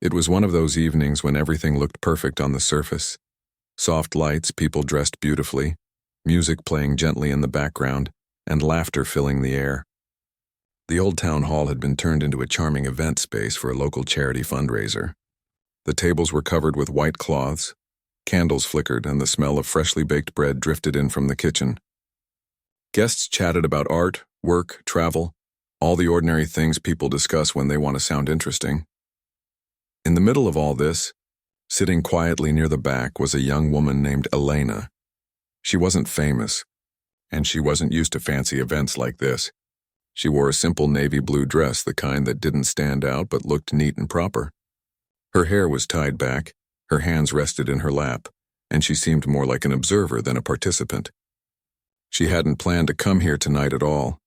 It was one of those evenings when everything looked perfect on the surface. Soft lights, people dressed beautifully, music playing gently in the background, and laughter filling the air. The old town hall had been turned into a charming event space for a local charity fundraiser. The tables were covered with white cloths, candles flickered, and the smell of freshly baked bread drifted in from the kitchen. Guests chatted about art, work, travel, all the ordinary things people discuss when they want to sound interesting. In the middle of all this, sitting quietly near the back, was a young woman named Elena. She wasn't famous, and she wasn't used to fancy events like this. She wore a simple navy blue dress, the kind that didn't stand out but looked neat and proper. Her hair was tied back, her hands rested in her lap, and she seemed more like an observer than a participant. She hadn't planned to come here tonight at all.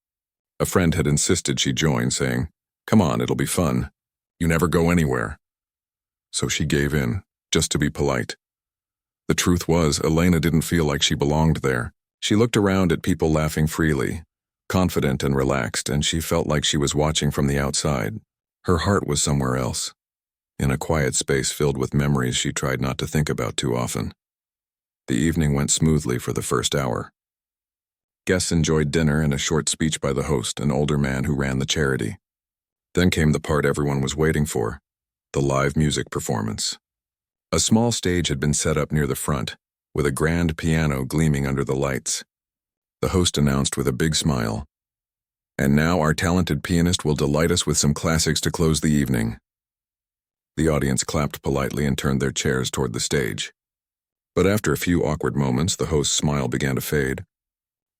A friend had insisted she join, saying, "Come on, it'll be fun. You never go anywhere." So she gave in, just to be polite. The truth was, Elena didn't feel like she belonged there. She looked around at people laughing freely, confident and relaxed, and she felt like she was watching from the outside. Her heart was somewhere else, in a quiet space filled with memories she tried not to think about too often. The evening went smoothly for the first hour. Guests enjoyed dinner and a short speech by the host, an older man who ran the charity. Then came the part everyone was waiting for, the live music performance. A small stage had been set up near the front, with a grand piano gleaming under the lights. The host announced with a big smile, "And now our talented pianist will delight us with some classics to close the evening." The audience clapped politely and turned their chairs toward the stage. But after a few awkward moments, the host's smile began to fade.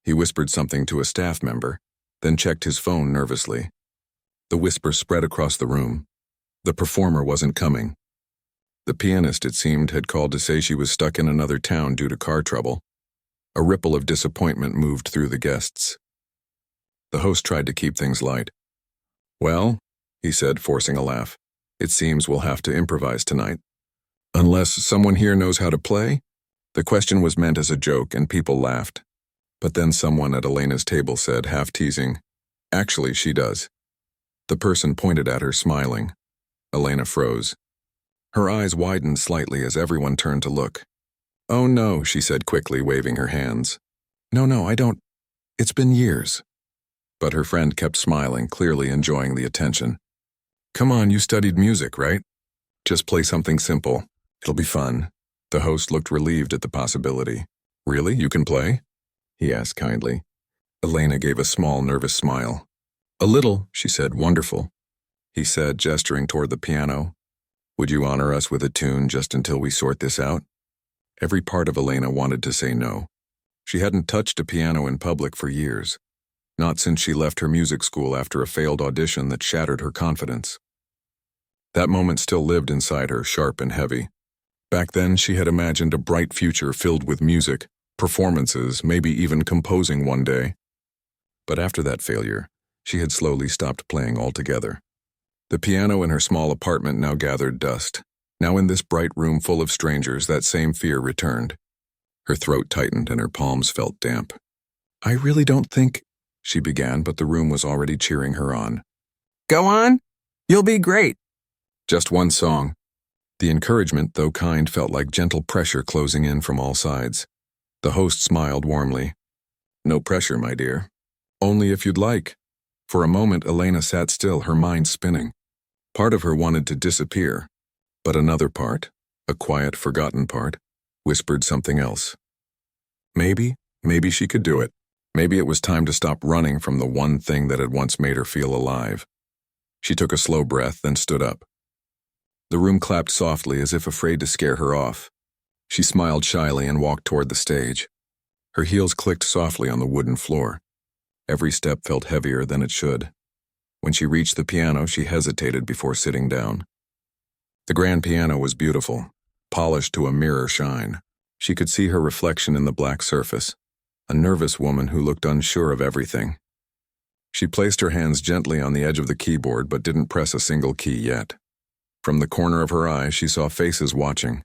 He whispered something to a staff member, then checked his phone nervously. The whisper spread across the room. The performer wasn't coming. The pianist, it seemed, had called to say she was stuck in another town due to car trouble. A ripple of disappointment moved through the guests. The host tried to keep things light. "Well," he said, forcing a laugh, "it seems we'll have to improvise tonight. Unless someone here knows how to play?" The question was meant as a joke, and people laughed. But then someone at Elena's table said, half teasing, "Actually, she does." The person pointed at her, smiling. Elena froze. Her eyes widened slightly as everyone turned to look. "Oh no," she said quickly, waving her hands. No, I don't. It's been years." But her friend kept smiling, clearly enjoying the attention. "Come on, you studied music, right? Just play something simple. It'll be fun." The host looked relieved at the possibility. "Really? You can play?" he asked kindly. Elena gave a small, nervous smile. "A little," she said. "Wonderful," he said, gesturing toward the piano. "Would you honor us with a tune just until we sort this out?" Every part of Elena wanted to say no. She hadn't touched a piano in public for years, not since she left her music school after a failed audition that shattered her confidence. That moment still lived inside her, sharp and heavy. Back then, she had imagined a bright future filled with music, performances, maybe even composing one day. But after that failure, she had slowly stopped playing altogether. The piano in her small apartment now gathered dust. Now in this bright room full of strangers, that same fear returned. Her throat tightened and her palms felt damp. "I really don't think," she began, but the room was already cheering her on. "Go on! You'll be great!" Just one song. The encouragement, though kind, felt like gentle pressure closing in from all sides. The host smiled warmly. "No pressure, my dear. Only if you'd like." For a moment, Elena sat still, her mind spinning. Part of her wanted to disappear, but another part, a quiet, forgotten part, whispered something else. Maybe she could do it. Maybe it was time to stop running from the one thing that had once made her feel alive. She took a slow breath, then stood up. The room clapped softly, as if afraid to scare her off. She smiled shyly and walked toward the stage. Her heels clicked softly on the wooden floor. Every step felt heavier than it should. When she reached the piano, she hesitated before sitting down. The grand piano was beautiful, polished to a mirror shine. She could see her reflection in the black surface, a nervous woman who looked unsure of everything. She placed her hands gently on the edge of the keyboard but didn't press a single key yet. From the corner of her eye, she saw faces watching.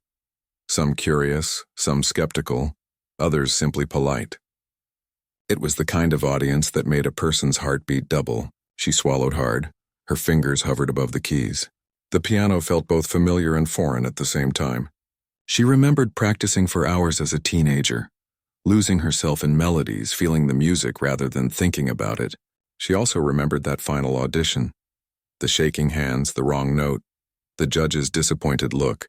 Some curious, some skeptical, others simply polite. It was the kind of audience that made a person's heart beat double. She swallowed hard. Her fingers hovered above the keys. The piano felt both familiar and foreign at the same time. She remembered practicing for hours as a teenager, losing herself in melodies, feeling the music rather than thinking about it. She also remembered that final audition. The shaking hands, the wrong note, the judge's disappointed look.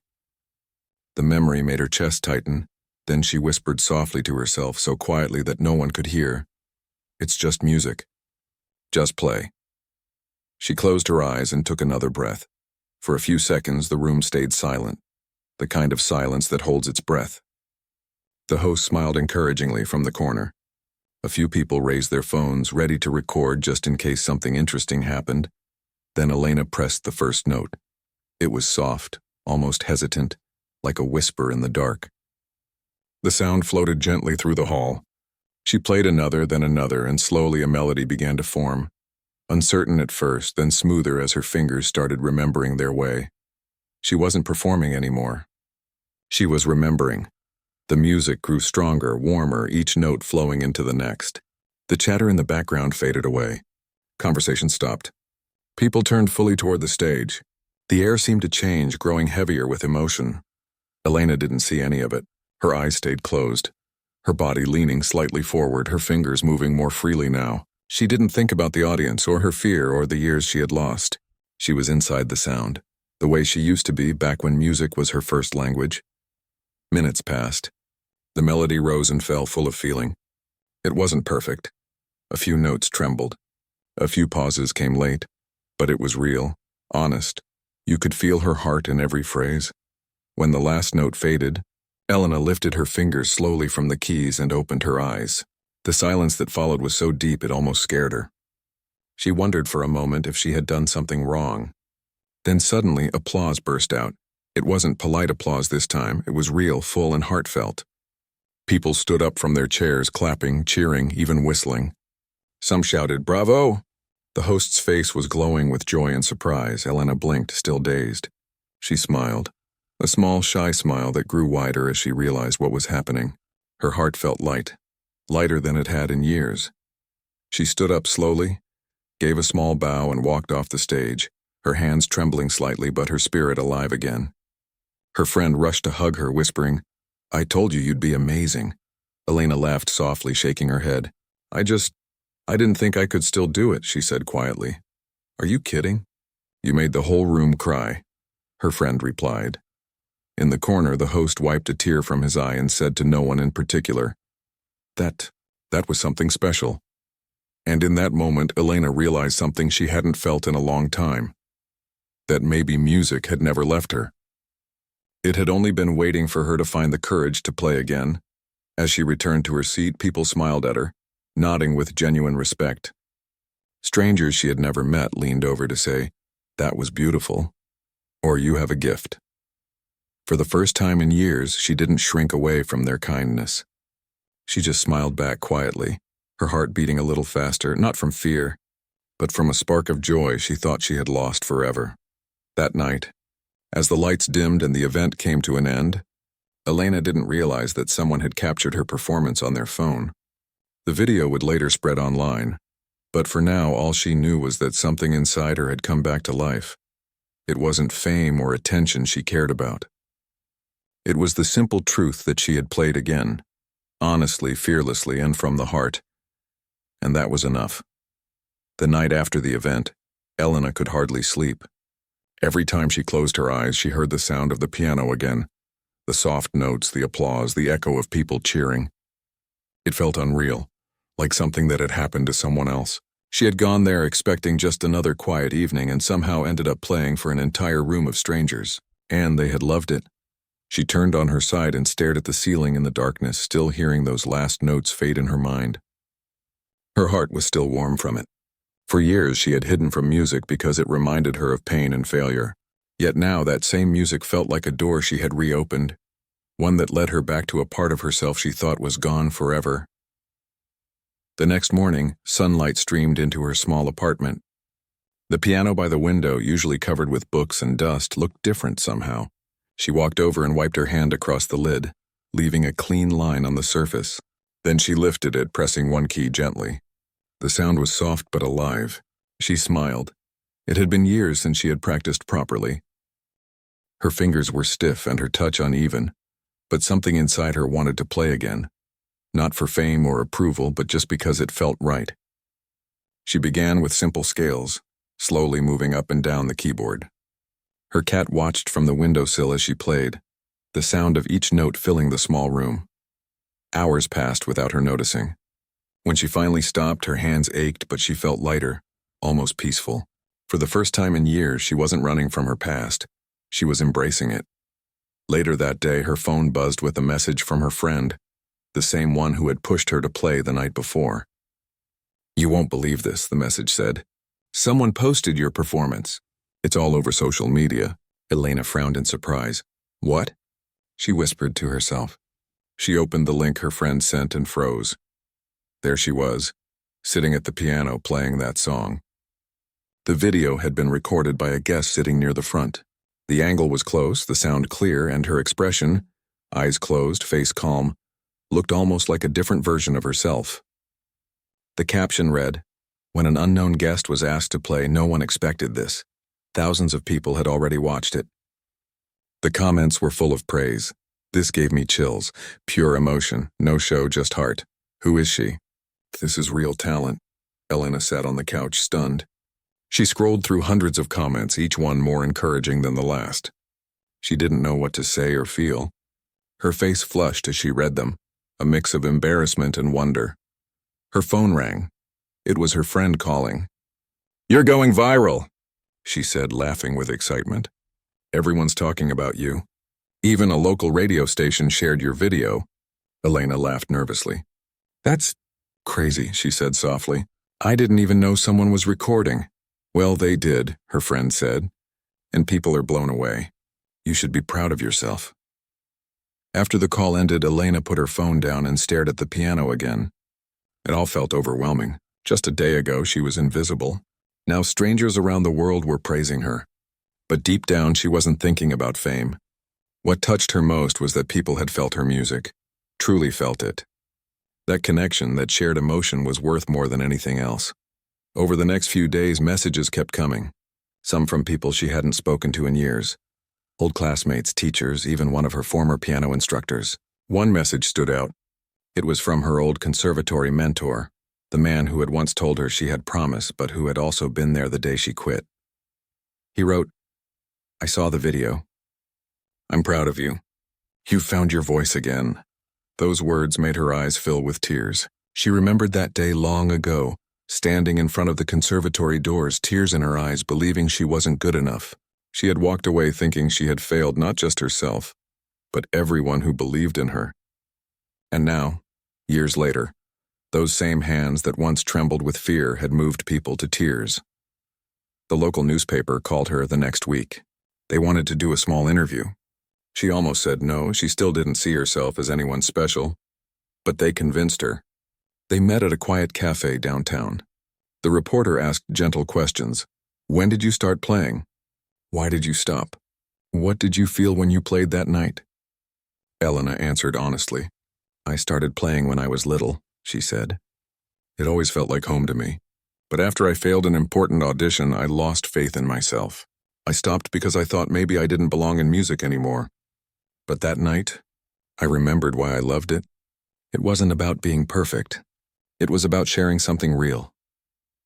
The memory made her chest tighten. Then she whispered softly to herself, so quietly that no one could hear, "It's just music. Just play." She closed her eyes and took another breath. For a few seconds, the room stayed silent, the kind of silence that holds its breath. The host smiled encouragingly from the corner. A few people raised their phones, ready to record just in case something interesting happened. Then Elena pressed the first note. It was soft, almost hesitant, like a whisper in the dark. The sound floated gently through the hall. She played another, then another, and slowly a melody began to form. Uncertain at first, then smoother as her fingers started remembering their way. She wasn't performing anymore. She was remembering. The music grew stronger, warmer, each note flowing into the next. The chatter in the background faded away. Conversation stopped. People turned fully toward the stage. The air seemed to change, growing heavier with emotion. Elena didn't see any of it. Her eyes stayed closed, her body leaning slightly forward, her fingers moving more freely now. She didn't think about the audience or her fear or the years she had lost. She was inside the sound, the way she used to be back when music was her first language. Minutes passed. The melody rose and fell, full of feeling. It wasn't perfect. A few notes trembled. A few pauses came late. But it was real, honest. You could feel her heart in every phrase. When the last note faded, Elena lifted her fingers slowly from the keys and opened her eyes. The silence that followed was so deep it almost scared her. She wondered for a moment if she had done something wrong. Then suddenly applause burst out. It wasn't polite applause this time, it was real, full, and heartfelt. People stood up from their chairs, clapping, cheering, even whistling. Some shouted, "Bravo!" The host's face was glowing with joy and surprise. Elena blinked, still dazed. She smiled. A small, shy smile that grew wider as she realized what was happening. Her heart felt light, lighter than it had in years. She stood up slowly, gave a small bow, and walked off the stage, her hands trembling slightly but her spirit alive again. Her friend rushed to hug her, whispering, "I told you you'd be amazing." Elena laughed softly, shaking her head. I didn't think I could still do it," she said quietly. "Are you kidding?" "You made the whole room cry," her friend replied. In the corner, the host wiped a tear from his eye and said to no one in particular, That was something special." And in that moment, Elena realized something she hadn't felt in a long time. That maybe music had never left her. It had only been waiting for her to find the courage to play again. As she returned to her seat, people smiled at her, nodding with genuine respect. Strangers she had never met leaned over to say, "That was beautiful," or "You have a gift." For the first time in years, she didn't shrink away from their kindness. She just smiled back quietly, her heart beating a little faster, not from fear, but from a spark of joy she thought she had lost forever. That night, as the lights dimmed and the event came to an end, Elena didn't realize that someone had captured her performance on their phone. The video would later spread online, but for now all she knew was that something inside her had come back to life. It wasn't fame or attention she cared about. It was the simple truth that she had played again, honestly, fearlessly, and from the heart. And that was enough. The night after the event, Elena could hardly sleep. Every time she closed her eyes, she heard the sound of the piano again, the soft notes, the applause, the echo of people cheering. It felt unreal, like something that had happened to someone else. She had gone there expecting just another quiet evening and somehow ended up playing for an entire room of strangers. And they had loved it. She turned on her side and stared at the ceiling in the darkness, still hearing those last notes fade in her mind. Her heart was still warm from it. For years she had hidden from music because it reminded her of pain and failure. Yet now that same music felt like a door she had reopened, one that led her back to a part of herself she thought was gone forever. The next morning, sunlight streamed into her small apartment. The piano by the window, usually covered with books and dust, looked different somehow. She walked over and wiped her hand across the lid, leaving a clean line on the surface. Then she lifted it, pressing one key gently. The sound was soft but alive. She smiled. It had been years since she had practiced properly, Her fingers were stiff and her touch uneven, but something inside her wanted to play again, not for fame or approval, but just because it felt right. She began with simple scales, slowly moving up and down the keyboard. Her cat watched from the windowsill as she played, the sound of each note filling the small room. Hours passed without her noticing. When she finally stopped, her hands ached, but she felt lighter, almost peaceful. For the first time in years, she wasn't running from her past. She was embracing it. Later that day, her phone buzzed with a message from her friend, the same one who had pushed her to play the night before. "You won't believe this," the message said. "Someone posted your performance. It's all over social media." Elena frowned in surprise. "What?" she whispered to herself. She opened the link her friend sent and froze. There she was, sitting at the piano playing that song. The video had been recorded by a guest sitting near the front. The angle was close, the sound clear, and her expression, eyes closed, face calm, looked almost like a different version of herself. The caption read, "When an unknown guest was asked to play, no one expected this. Thousands of people had already watched it." The comments were full of praise. "This gave me chills. Pure emotion. No show, just heart. Who is she?" "This is real talent." Elena sat on the couch, stunned. She scrolled through hundreds of comments, each one more encouraging than the last. She didn't know what to say or feel. Her face flushed as she read them, a mix of embarrassment and wonder. Her phone rang. It was her friend calling. "You're going viral," she said, laughing with excitement. "Everyone's talking about you. Even a local radio station shared your video." Elena laughed nervously. "That's crazy," she said softly. "I didn't even know someone was recording." "Well, they did," her friend said, "and people are blown away. You should be proud of yourself." After the call ended, Elena put her phone down and stared at the piano again. It all felt overwhelming. Just a day ago, she was invisible. Now strangers around the world were praising her. But deep down, she wasn't thinking about fame. What touched her most was that people had felt her music, truly felt it. That connection, that shared emotion was worth more than anything else. Over the next few days, messages kept coming, some from people she hadn't spoken to in years. Old classmates, teachers, even one of her former piano instructors. One message stood out. It was from her old conservatory mentor, the man who had once told her she had promise, but who had also been there the day she quit. He wrote, "I saw the video. I'm proud of you. You found your voice again." Those words made her eyes fill with tears. She remembered that day long ago, standing in front of the conservatory doors, tears in her eyes, believing she wasn't good enough. She had walked away thinking she had failed not just herself, but everyone who believed in her. And now, years later, those same hands that once trembled with fear had moved people to tears. The local newspaper called her the next week. They wanted to do a small interview. She almost said no, she still didn't see herself as anyone special. But they convinced her. They met at a quiet cafe downtown. The reporter asked gentle questions. "When did you start playing? Why did you stop? What did you feel when you played that night?" Elena answered honestly. "I started playing when I was little," she said. "It always felt like home to me. But after I failed an important audition, I lost faith in myself. I stopped because I thought maybe I didn't belong in music anymore. But that night, I remembered why I loved it. It wasn't about being perfect. It was about sharing something real."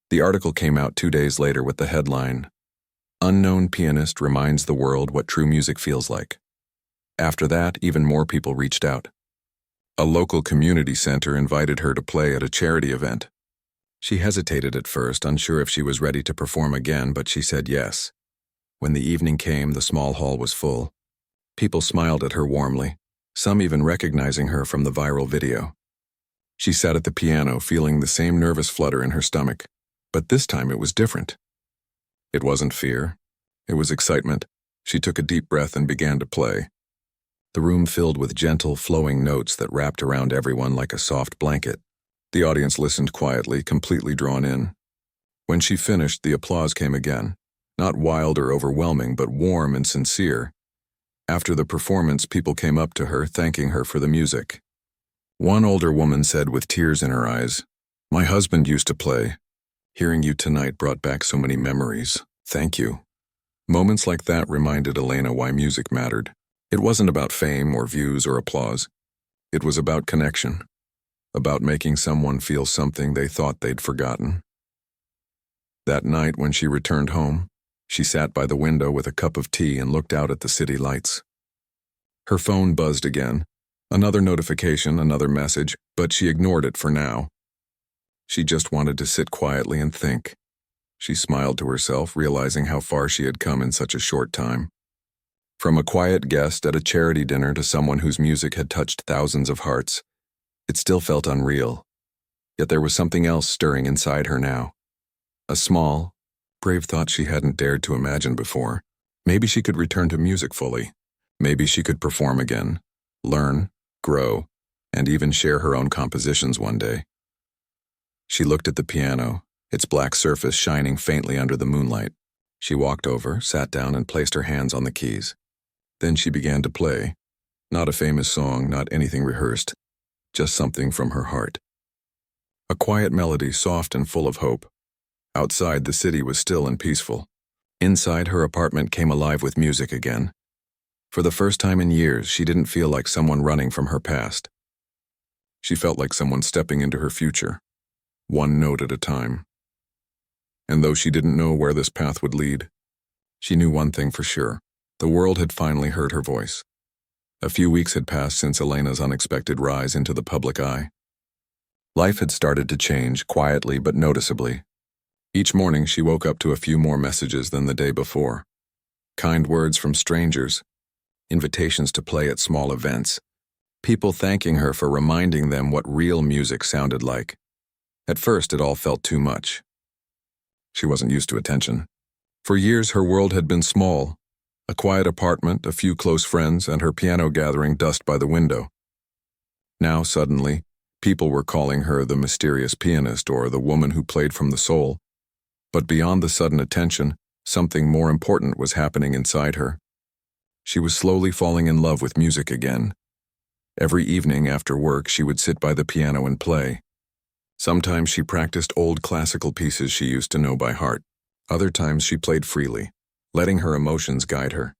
The article came out 2 days later with the headline, "Unknown Pianist Reminds the World What True Music Feels Like." After that, even more people reached out. A local community center invited her to play at a charity event. She hesitated at first, unsure if she was ready to perform again, but she said yes. When the evening came, the small hall was full. People smiled at her warmly, some even recognizing her from the viral video. She sat at the piano, feeling the same nervous flutter in her stomach, but this time it was different. It wasn't fear. It was excitement. She took a deep breath and began to play. The room filled with gentle, flowing notes that wrapped around everyone like a soft blanket. The audience listened quietly, completely drawn in. When she finished, the applause came again, not wild or overwhelming, but warm and sincere. After the performance, people came up to her, thanking her for the music. One older woman said with tears in her eyes, "My husband used to play. Hearing you tonight brought back so many memories. Thank you." Moments like that reminded Elena why music mattered. It wasn't about fame or views or applause. It was about connection, about making someone feel something they thought they'd forgotten. That night when she returned home, she sat by the window with a cup of tea and looked out at the city lights. Her phone buzzed again. Another notification, another message, but she ignored it for now. She just wanted to sit quietly and think. She smiled to herself, realizing how far she had come in such a short time. From a quiet guest at a charity dinner to someone whose music had touched thousands of hearts, it still felt unreal. Yet there was something else stirring inside her now. A small, brave thought she hadn't dared to imagine before. Maybe she could return to music fully. Maybe she could perform again, learn, grow, and even share her own compositions one day. She looked at the piano, its black surface shining faintly under the moonlight. She walked over, sat down, and placed her hands on the keys. Then she began to play. Not a famous song, not anything rehearsed, just something from her heart. A quiet melody, soft and full of hope. Outside, the city was still and peaceful. Inside, her apartment came alive with music again. For the first time in years, she didn't feel like someone running from her past. She felt like someone stepping into her future, one note at a time. And though she didn't know where this path would lead, she knew one thing for sure. The world had finally heard her voice. A few weeks had passed since Elena's unexpected rise into the public eye. Life had started to change, quietly but noticeably. Each morning she woke up to a few more messages than the day before. Kind words from strangers, invitations to play at small events, people thanking her for reminding them what real music sounded like. At first, it all felt too much. She wasn't used to attention. For years, her world had been small. A quiet apartment, a few close friends, and her piano gathering dust by the window. Now, suddenly, people were calling her the mysterious pianist or the woman who played from the soul. But beyond the sudden attention, something more important was happening inside her. She was slowly falling in love with music again. Every evening after work, she would sit by the piano and play. Sometimes she practiced old classical pieces she used to know by heart. Other times she played freely, letting her emotions guide her.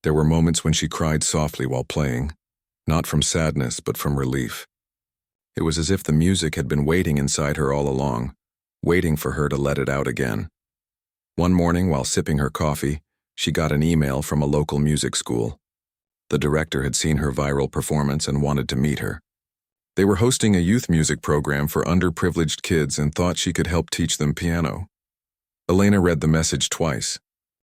There were moments when she cried softly while playing, not from sadness but from relief. It was as if the music had been waiting inside her all along, waiting for her to let it out again. One morning, while sipping her coffee, she got an email from a local music school. The director had seen her viral performance and wanted to meet her. They were hosting a youth music program for underprivileged kids and thought she could help teach them piano. Elena read the message twice.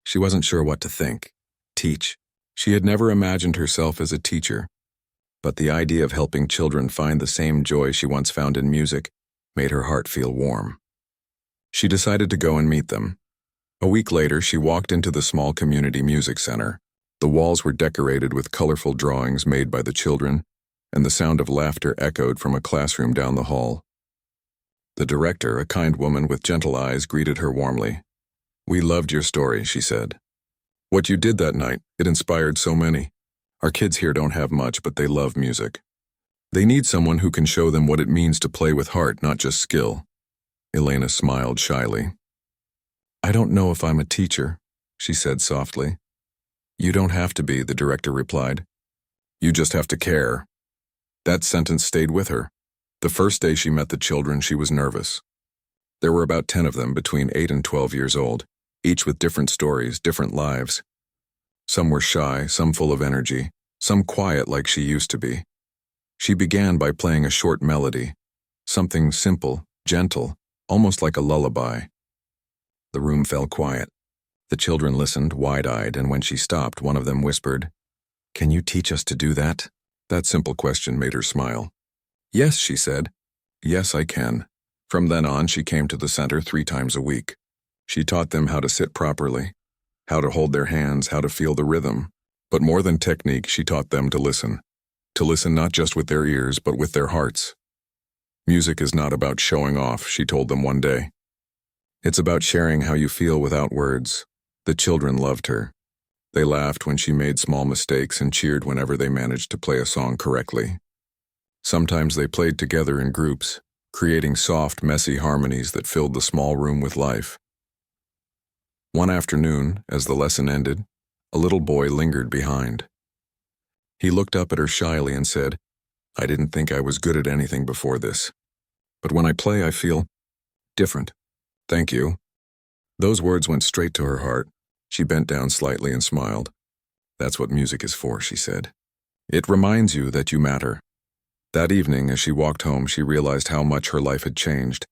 She wasn't sure what to think. Teach. She had never imagined herself as a teacher. But the idea of helping children find the same joy she once found in music made her heart feel warm. She decided to go and meet them. A week later, she walked into the small community music center. The walls were decorated with colorful drawings made by the children, and the sound of laughter echoed from a classroom down the hall. The director, a kind woman with gentle eyes, greeted her warmly. "We loved your story," she said. "What you did that night, it inspired so many. Our kids here don't have much, but they love music. They need someone who can show them what it means to play with heart, not just skill." Elena smiled shyly. "I don't know if I'm a teacher," she said softly. "You don't have to be," the director replied. "You just have to care." That sentence stayed with her. The first day she met the children, she was nervous. There were about 10 of them between 8 and 12 years old, each with different stories, different lives. Some were shy, some full of energy, some quiet like she used to be. She began by playing a short melody, something simple, gentle, almost like a lullaby. The room fell quiet. The children listened, wide-eyed, and when she stopped, one of them whispered, "Can you teach us to do that?" That simple question made her smile. "Yes," she said. "Yes, I can." From then on, she came to the center 3 times a week. She taught them how to sit properly, how to hold their hands, how to feel the rhythm. But more than technique, she taught them to listen. To listen not just with their ears, but with their hearts. Music is not about showing off, she told them one day. It's about sharing how you feel without words. The children loved her. They laughed when she made small mistakes and cheered whenever they managed to play a song correctly. Sometimes they played together in groups, creating soft, messy harmonies that filled the small room with life. One afternoon, as the lesson ended, a little boy lingered behind. He looked up at her shyly and said, "I didn't think I was good at anything before this. But when I play, I feel different. Thank you." Those words went straight to her heart. She bent down slightly and smiled. "That's what music is for," she said. "It reminds you that you matter." That evening, as she walked home, she realized how much her life had changed.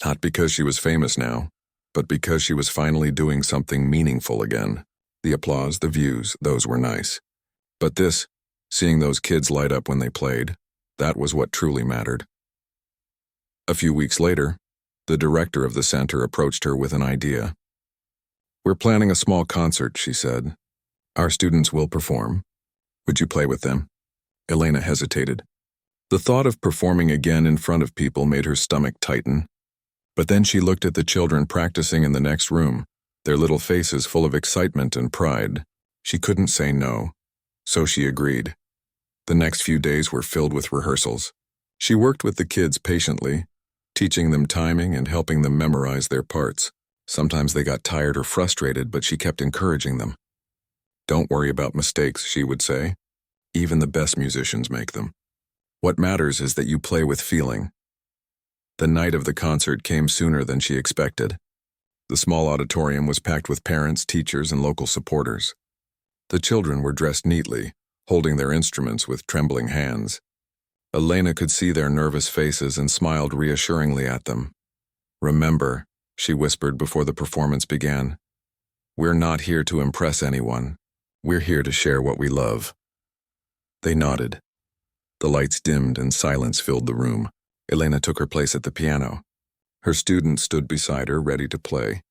Not because she was famous now, but because she was finally doing something meaningful again. The applause, the views, those were nice. But this, seeing those kids light up when they played, that was what truly mattered. A few weeks later, the director of the center approached her with an idea. "We're planning a small concert," she said. "Our students will perform. Would you play with them?" Elena hesitated. The thought of performing again in front of people made her stomach tighten. But then she looked at the children practicing in the next room, their little faces full of excitement and pride. She couldn't say no, so she agreed. The next few days were filled with rehearsals. She worked with the kids patiently, teaching them timing and helping them memorize their parts. Sometimes they got tired or frustrated, but she kept encouraging them. "Don't worry about mistakes," she would say. "Even the best musicians make them. What matters is that you play with feeling." The night of the concert came sooner than she expected. The small auditorium was packed with parents, teachers, and local supporters. The children were dressed neatly, holding their instruments with trembling hands. Elena could see their nervous faces and smiled reassuringly at them. "Remember," she whispered before the performance began, "we're not here to impress anyone. We're here to share what we love." They nodded. The lights dimmed and silence filled the room. Elena took her place at the piano. Her student stood beside her, ready to play.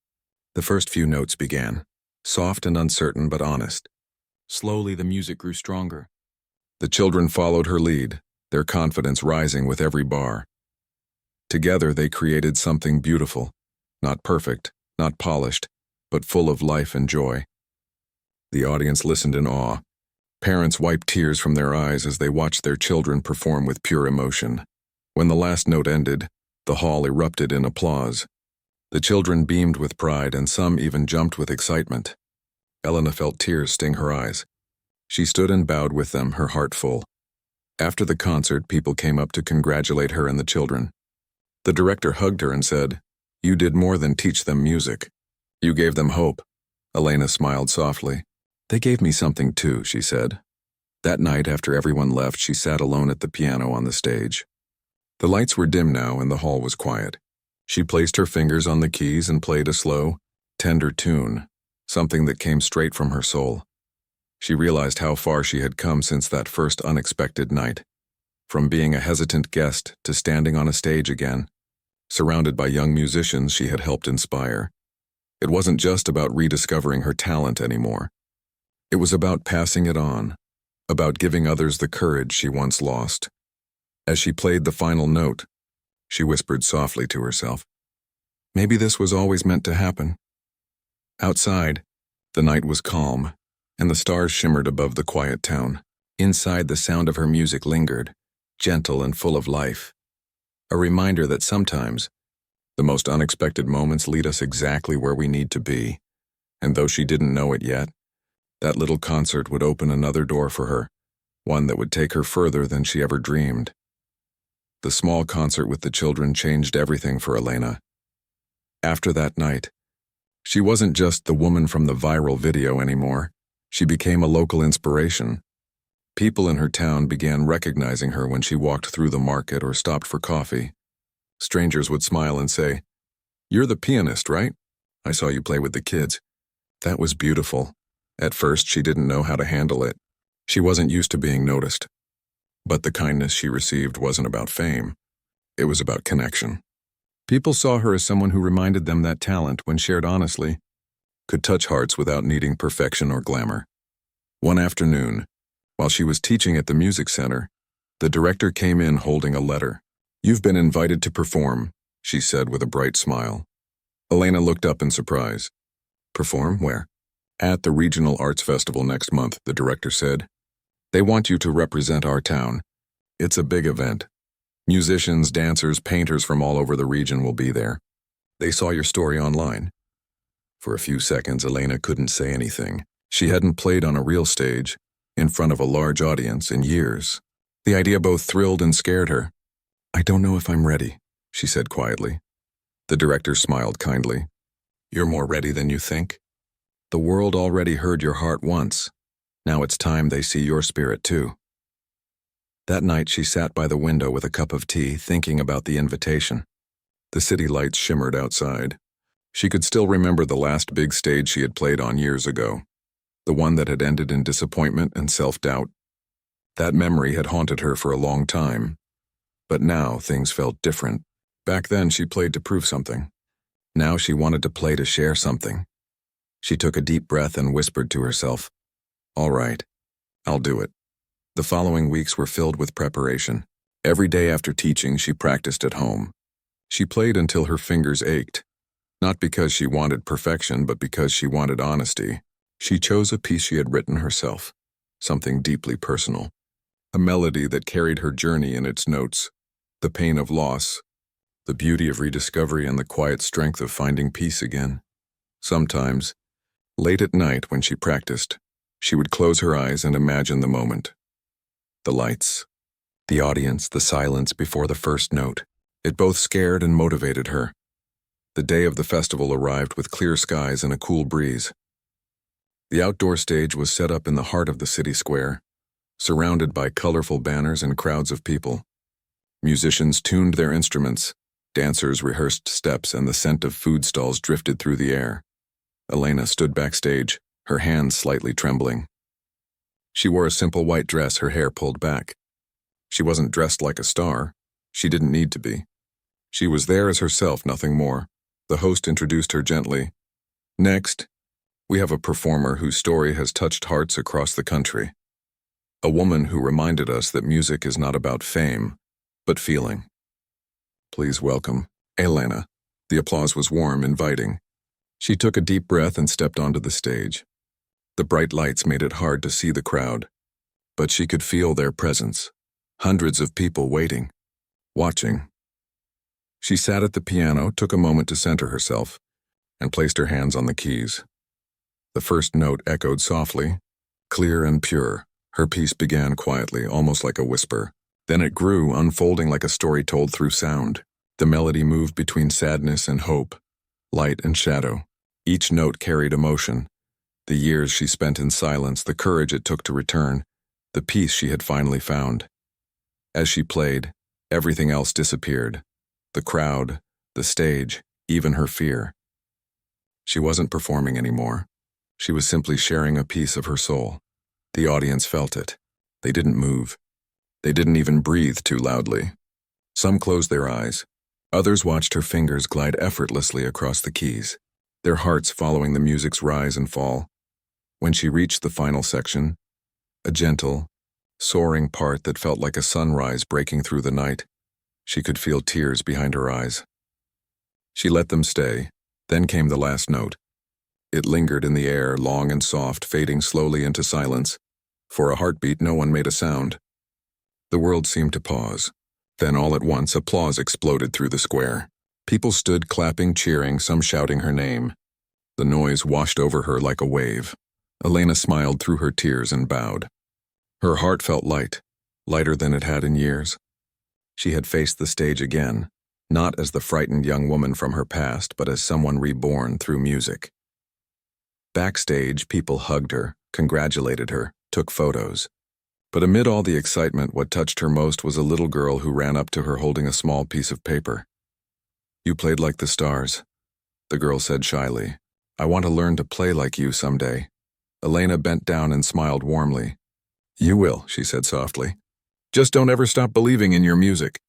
The first few notes began, soft and uncertain but honest. Slowly the music grew stronger. The children followed her lead, their confidence rising with every bar. Together they created something beautiful, not perfect, not polished, but full of life and joy. The audience listened in awe. Parents wiped tears from their eyes as they watched their children perform with pure emotion. When the last note ended, the hall erupted in applause. The children beamed with pride, and some even jumped with excitement. Elena felt tears sting her eyes. She stood and bowed with them, her heart full. After the concert, people came up to congratulate her and the children. The director hugged her and said, "You did more than teach them music. You gave them hope." Elena smiled softly. "They gave me something too," she said. That night, after everyone left, she sat alone at the piano on the stage. The lights were dim now and the hall was quiet. She placed her fingers on the keys and played a slow, tender tune, something that came straight from her soul. She realized how far she had come since that first unexpected night. From being a hesitant guest to standing on a stage again, surrounded by young musicians she had helped inspire. It wasn't just about rediscovering her talent anymore. It was about passing it on, about giving others the courage she once lost. As she played the final note, she whispered softly to herself, "Maybe this was always meant to happen." Outside, the night was calm, and the stars shimmered above the quiet town. Inside, the sound of her music lingered, gentle and full of life. A reminder that sometimes, the most unexpected moments lead us exactly where we need to be. And though she didn't know it yet, that little concert would open another door for her, one that would take her further than she ever dreamed. The small concert with the children changed everything for Elena. After that night, she wasn't just the woman from the viral video anymore. She became a local inspiration. People in her town began recognizing her when she walked through the market or stopped for coffee. Strangers would smile and say, "You're the pianist, right? I saw you play with the kids." That was beautiful. At first, she didn't know how to handle it. She wasn't used to being noticed. But the kindness she received wasn't about fame. It was about connection. People saw her as someone who reminded them that talent, when shared honestly, could touch hearts without needing perfection or glamour. One afternoon, while she was teaching at the music center, the director came in holding a letter. "You've been invited to perform," she said with a bright smile. Elena looked up in surprise. "Perform? Where?" "At the Regional Arts Festival next month," the director said. "They want you to represent our town. It's a big event. Musicians, dancers, painters from all over the region will be there. They saw your story online." For a few seconds, Elena couldn't say anything. She hadn't played on a real stage, in front of a large audience, in years. The idea both thrilled and scared her. "I don't know if I'm ready," she said quietly. The director smiled kindly. "You're more ready than you think. The world already heard your heart once. Now it's time they see your spirit too." That night she sat by the window with a cup of tea, thinking about the invitation. The city lights shimmered outside. She could still remember the last big stage she had played on years ago, the one that had ended in disappointment and self-doubt. That memory had haunted her for a long time. But now things felt different. Back then she played to prove something. Now she wanted to play to share something. She took a deep breath and whispered to herself, "All right, I'll do it." The following weeks were filled with preparation. Every day after teaching, she practiced at home. She played until her fingers ached. Not because she wanted perfection, but because she wanted honesty. She chose a piece she had written herself, something deeply personal. A melody that carried her journey in its notes, the pain of loss, the beauty of rediscovery, and the quiet strength of finding peace again. Sometimes, late at night when she practiced, she would close her eyes and imagine the moment. The lights, the audience, the silence before the first note. It both scared and motivated her. The day of the festival arrived with clear skies and a cool breeze. The outdoor stage was set up in the heart of the city square, surrounded by colorful banners and crowds of people. Musicians tuned their instruments, dancers rehearsed steps, and the scent of food stalls drifted through the air. Elena stood backstage, her hands slightly trembling. She wore a simple white dress, her hair pulled back. She wasn't dressed like a star. She didn't need to be. She was there as herself, nothing more. The host introduced her gently. "Next, we have a performer whose story has touched hearts across the country. A woman who reminded us that music is not about fame, but feeling. Please welcome Elena." The applause was warm, inviting. She took a deep breath and stepped onto the stage. The bright lights made it hard to see the crowd, but she could feel their presence. Hundreds of people waiting, watching. She sat at the piano, took a moment to center herself, and placed her hands on the keys. The first note echoed softly, clear and pure. Her piece began quietly, almost like a whisper. Then it grew, unfolding like a story told through sound. The melody moved between sadness and hope, light and shadow. Each note carried emotion. The years she spent in silence, the courage it took to return, the peace she had finally found. As she played, everything else disappeared. The crowd, the stage, even her fear. She wasn't performing anymore. She was simply sharing a piece of her soul. The audience felt it. They didn't move. They didn't even breathe too loudly. Some closed their eyes. Others watched her fingers glide effortlessly across the keys, their hearts following the music's rise and fall. When she reached the final section, a gentle, soaring part that felt like a sunrise breaking through the night, she could feel tears behind her eyes. She let them stay. Then came the last note. It lingered in the air, long and soft, fading slowly into silence. For a heartbeat, no one made a sound. The world seemed to pause. Then all at once, applause exploded through the square. People stood clapping, cheering, some shouting her name. The noise washed over her like a wave. Elena smiled through her tears and bowed. Her heart felt light, lighter than it had in years. She had faced the stage again, not as the frightened young woman from her past, but as someone reborn through music. Backstage, people hugged her, congratulated her, took photos. But amid all the excitement, what touched her most was a little girl who ran up to her holding a small piece of paper. "You played like the stars," the girl said shyly. "I want to learn to play like you someday." Elena bent down and smiled warmly. "You will," she said softly. "Just don't ever stop believing in your music."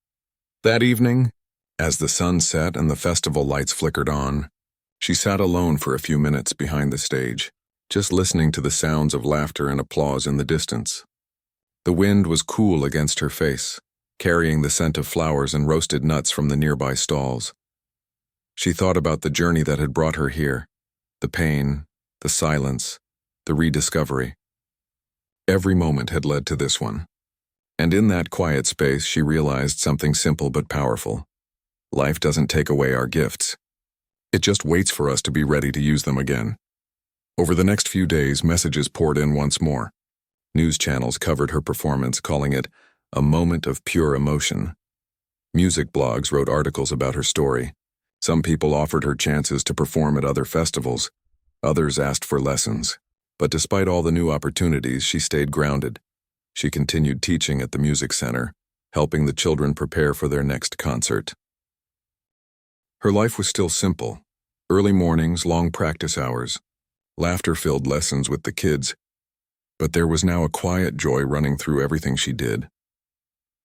That evening, as the sun set and the festival lights flickered on, she sat alone for a few minutes behind the stage, just listening to the sounds of laughter and applause in the distance. The wind was cool against her face, carrying the scent of flowers and roasted nuts from the nearby stalls. She thought about the journey that had brought her here, the pain, the silence, the rediscovery. Every moment had led to this one. And in that quiet space, she realized something simple but powerful. Life doesn't take away our gifts. It just waits for us to be ready to use them again. Over the next few days, messages poured in once more. News channels covered her performance, calling it a moment of pure emotion. Music blogs wrote articles about her story. Some people offered her chances to perform at other festivals. Others asked for lessons. But despite all the new opportunities, she stayed grounded. She continued teaching at the music center, helping the children prepare for their next concert. Her life was still simple. Early mornings, long practice hours, laughter-filled lessons with the kids. But there was now a quiet joy running through everything she did.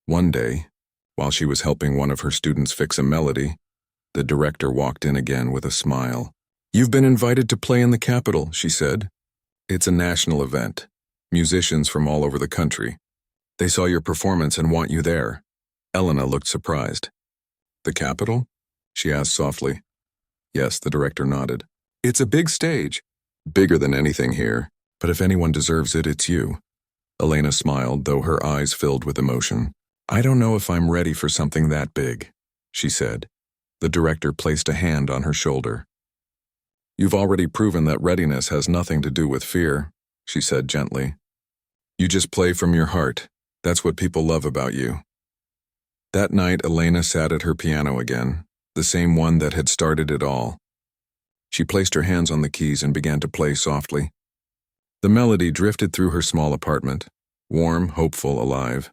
One day, while she was helping one of her students fix a melody, the director walked in again with a smile. "You've been invited to play in the Capitol," she said. "It's a national event. Musicians from all over the country. They saw your performance and want you there." Elena looked surprised. "The Capitol?" she asked softly. "Yes," the director nodded. "It's a big stage. Bigger than anything here. But if anyone deserves it, it's you." Elena smiled, though her eyes filled with emotion. "I don't know if I'm ready for something that big," she said. The director placed a hand on her shoulder. "You've already proven that readiness has nothing to do with fear," she said gently. "You just play from your heart. That's what people love about you." That night, Elena sat at her piano again, the same one that had started it all. She placed her hands on the keys and began to play softly. The melody drifted through her small apartment, warm, hopeful, alive.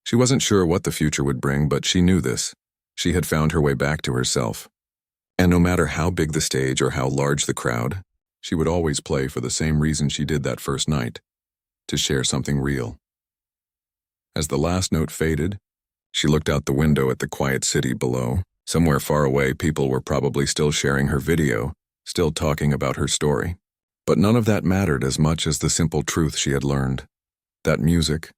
She wasn't sure what the future would bring, but she knew this. She had found her way back to herself. And no matter how big the stage or how large the crowd, she would always play for the same reason she did that first night, to share something real. As the last note faded, she looked out the window at the quiet city below. Somewhere far away, people were probably still sharing her video, still talking about her story. But none of that mattered as much as the simple truth she had learned. That music,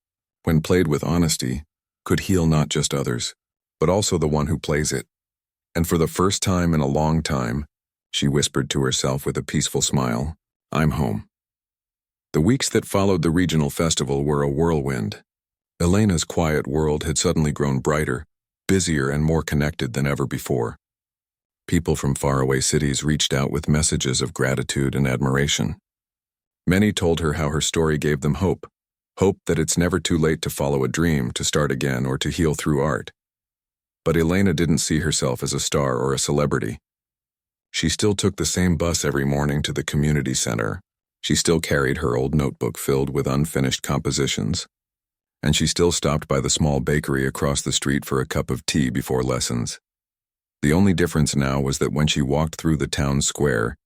when played with honesty, could heal not just others, but also the one who plays it. And for the first time in a long time, she whispered to herself with a peaceful smile, "I'm home." The weeks that followed the regional festival were a whirlwind. Elena's quiet world had suddenly grown brighter, busier, and more connected than ever before. People from faraway cities reached out with messages of gratitude and admiration. Many told her how her story gave them hope that it's never too late to follow a dream, to start again, or to heal through art. But Elena didn't see herself as a star or a celebrity. She still took the same bus every morning to the community center. She still carried her old notebook filled with unfinished compositions. And she still stopped by the small bakery across the street for a cup of tea before lessons. The only difference now was that when she walked through the town square,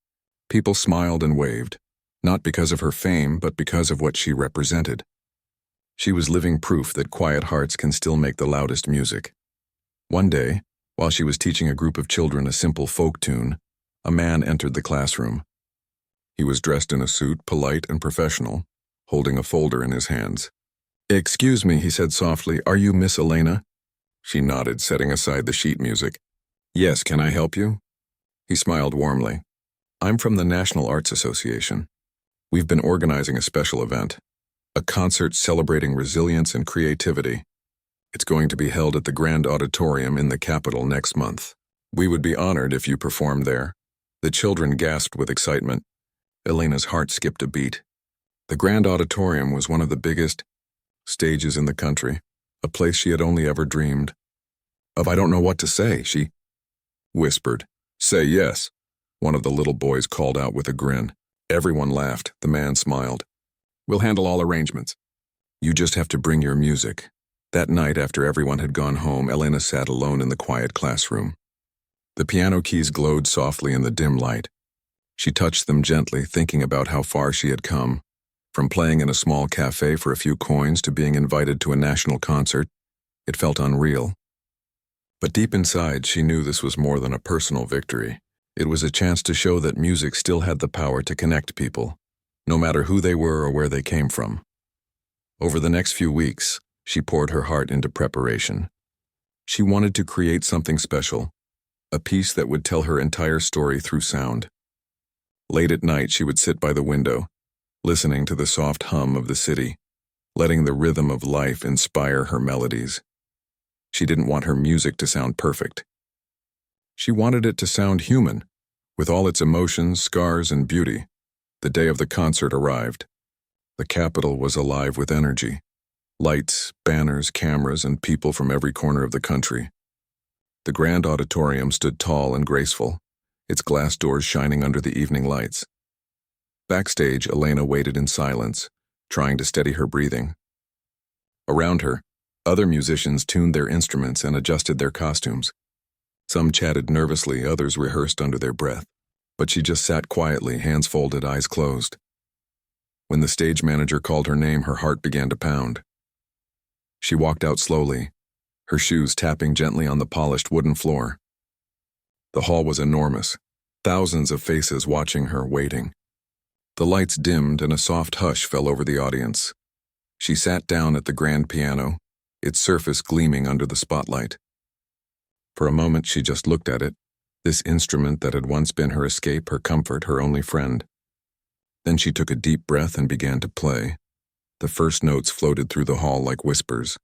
people smiled and waved, not because of her fame, but because of what she represented. She was living proof that quiet hearts can still make the loudest music. One day, while she was teaching a group of children a simple folk tune, a man entered the classroom. He was dressed in a suit, polite and professional, holding a folder in his hands. "Excuse me," he said softly, "are you Miss Elena?" She nodded, setting aside the sheet music. "Yes, can I help you?" He smiled warmly. "I'm from the National Arts Association. We've been organizing a special event, a concert celebrating resilience and creativity. It's going to be held at the Grand Auditorium in the Capitol next month. We would be honored if you performed there." The children gasped with excitement. Elena's heart skipped a beat. The Grand Auditorium was one of the biggest stages in the country, a place she had only ever dreamed of. "I don't know what to say," she whispered. "Say yes," one of the little boys called out with a grin. Everyone laughed. The man smiled. "We'll handle all arrangements. You just have to bring your music." That night, after everyone had gone home, Elena sat alone in the quiet classroom. The piano keys glowed softly in the dim light. She touched them gently, thinking about how far she had come. From playing in a small cafe for a few coins to being invited to a national concert, it felt unreal. But deep inside, she knew this was more than a personal victory. It was a chance to show that music still had the power to connect people, no matter who they were or where they came from. Over the next few weeks, she poured her heart into preparation. She wanted to create something special, a piece that would tell her entire story through sound. Late at night, she would sit by the window, listening to the soft hum of the city, letting the rhythm of life inspire her melodies. She didn't want her music to sound perfect. She wanted it to sound human, With all its emotions, scars, and beauty, the day of the concert arrived. The Capitol was alive with energy. Lights, banners, cameras, and people from every corner of the country. The grand auditorium stood tall and graceful, its glass doors shining under the evening lights. Backstage, Elena waited in silence, trying to steady her breathing. Around her, other musicians tuned their instruments and adjusted their costumes. Some chatted nervously, others rehearsed under their breath, but she just sat quietly, hands folded, eyes closed. When the stage manager called her name, her heart began to pound. She walked out slowly, her shoes tapping gently on the polished wooden floor. The hall was enormous, thousands of faces watching her, waiting. The lights dimmed and a soft hush fell over the audience. She sat down at the grand piano, its surface gleaming under the spotlight. For a moment she just looked at it, this instrument that had once been her escape, her comfort, her only friend. Then she took a deep breath and began to play. The first notes floated through the hall like whispers.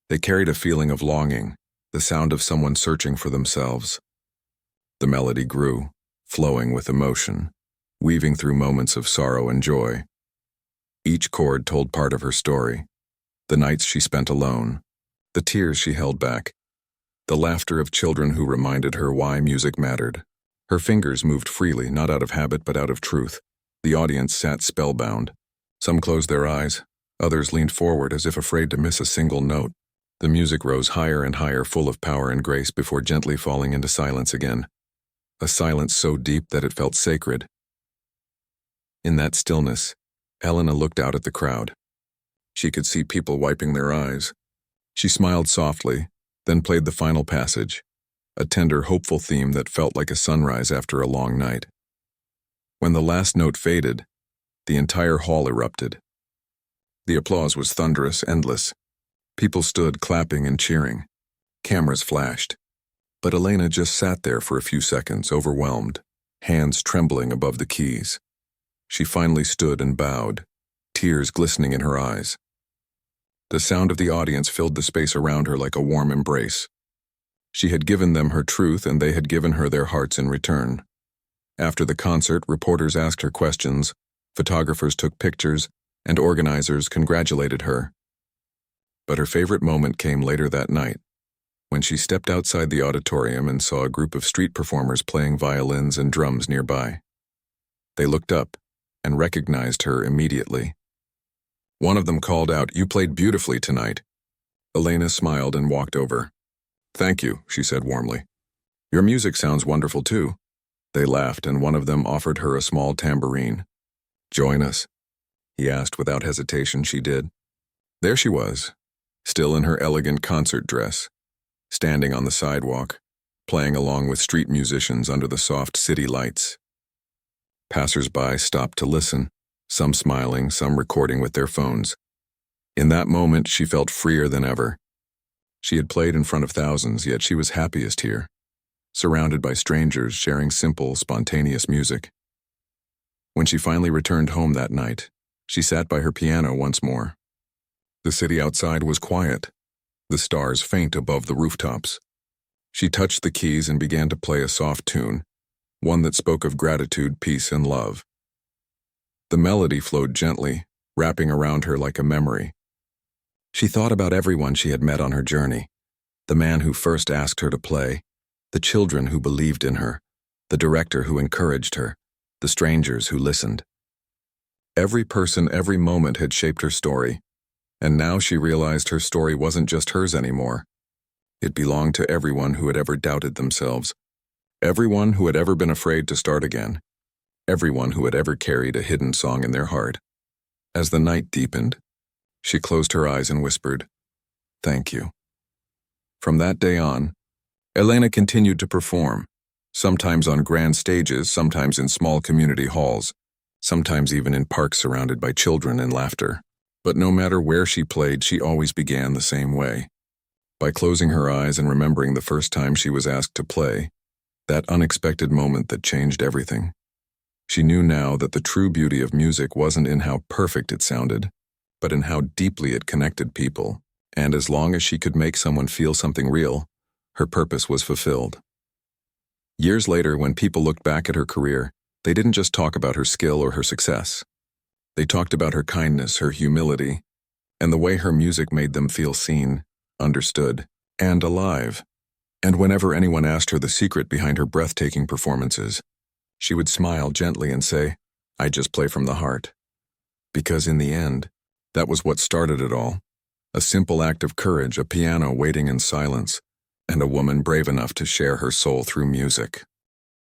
They carried a feeling of longing, the sound of someone searching for themselves. The melody grew, flowing with emotion, weaving through moments of sorrow and joy. Each chord told part of her story, the nights she spent alone, the tears she held back, the laughter of children who reminded her why music mattered. Her fingers moved freely, not out of habit but out of truth. The audience sat spellbound. Some closed their eyes, others leaned forward as if afraid to miss a single note. The music rose higher and higher, full of power and grace, before gently falling into silence again. A silence so deep that it felt sacred. In that stillness, Elena looked out at the crowd. She could see people wiping their eyes. She smiled softly, then played the final passage, a tender, hopeful theme that felt like a sunrise after a long night. When the last note faded, the entire hall erupted. The applause was thunderous, endless. People stood clapping and cheering. Cameras flashed. But Elena just sat there for a few seconds, overwhelmed, hands trembling above the keys. She finally stood and bowed, tears glistening in her eyes. The sound of the audience filled the space around her like a warm embrace. She had given them her truth, and they had given her their hearts in return. After the concert, reporters asked her questions, photographers took pictures, and organizers congratulated her. But her favorite moment came later that night, when she stepped outside the auditorium and saw a group of street performers playing violins and drums nearby. They looked up and recognized her immediately. One of them called out, "You played beautifully tonight." Elena smiled and walked over. "Thank you," she said warmly. "Your music sounds wonderful too." They laughed, and one of them offered her a small tambourine. "Join us?" he asked without hesitation. She did. There she was, still in her elegant concert dress, standing on the sidewalk, playing along with street musicians under the soft city lights. Passers-by stopped to listen, some smiling, some recording with their phones. In that moment, she felt freer than ever. She had played in front of thousands, yet she was happiest here, surrounded by strangers sharing simple, spontaneous music. When she finally returned home that night, she sat by her piano once more. The city outside was quiet, the stars faint above the rooftops. She touched the keys and began to play a soft tune, one that spoke of gratitude, peace, and love. The melody flowed gently, wrapping around her like a memory. She thought about everyone she had met on her journey, the man who first asked her to play, the children who believed in her, the director who encouraged her, the strangers who listened. Every person, every moment had shaped her story, and now she realized her story wasn't just hers anymore. It belonged to everyone who had ever doubted themselves, everyone who had ever been afraid to start again, everyone who had ever carried a hidden song in their heart. As the night deepened, she closed her eyes and whispered, "Thank you." From that day on, Elena continued to perform, sometimes on grand stages, sometimes in small community halls, sometimes even in parks surrounded by children and laughter. But no matter where she played, she always began the same way, by closing her eyes and remembering the first time she was asked to play, that unexpected moment that changed everything. She knew now that the true beauty of music wasn't in how perfect it sounded, but in how deeply it connected people, and as long as she could make someone feel something real, her purpose was fulfilled. Years later, when people looked back at her career, they didn't just talk about her skill or her success. They talked about her kindness, her humility, and the way her music made them feel seen, understood, and alive. And whenever anyone asked her the secret behind her breathtaking performances, she would smile gently and say, "I just play from the heart." Because in the end, that was what started it all. A simple act of courage, a piano waiting in silence, and a woman brave enough to share her soul through music.